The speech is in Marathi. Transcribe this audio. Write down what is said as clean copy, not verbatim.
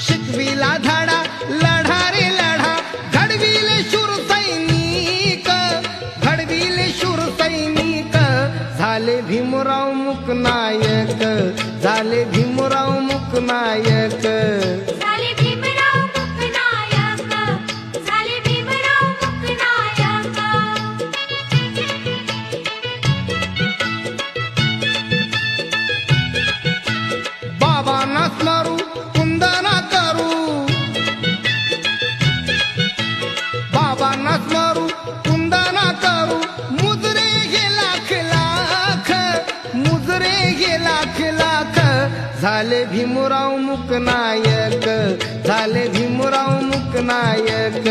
शिकविला धडा लढा रे लढा घडविले शूर सैनिक घडविले शूर सैनिक झाले भीमराव मुकनायक झाले भीमराव मुकनायक झाले भीमराव मुकनायक झाले भीमराव मुकनायक बाबांना स्मरू कुंदना करू बाबांना स्मरू कुंदना करू मुजरे गे लाख लाख मुजरे गे लाख लाख झाले भीमराव मुकनायक झाले भीमराव मुकनायक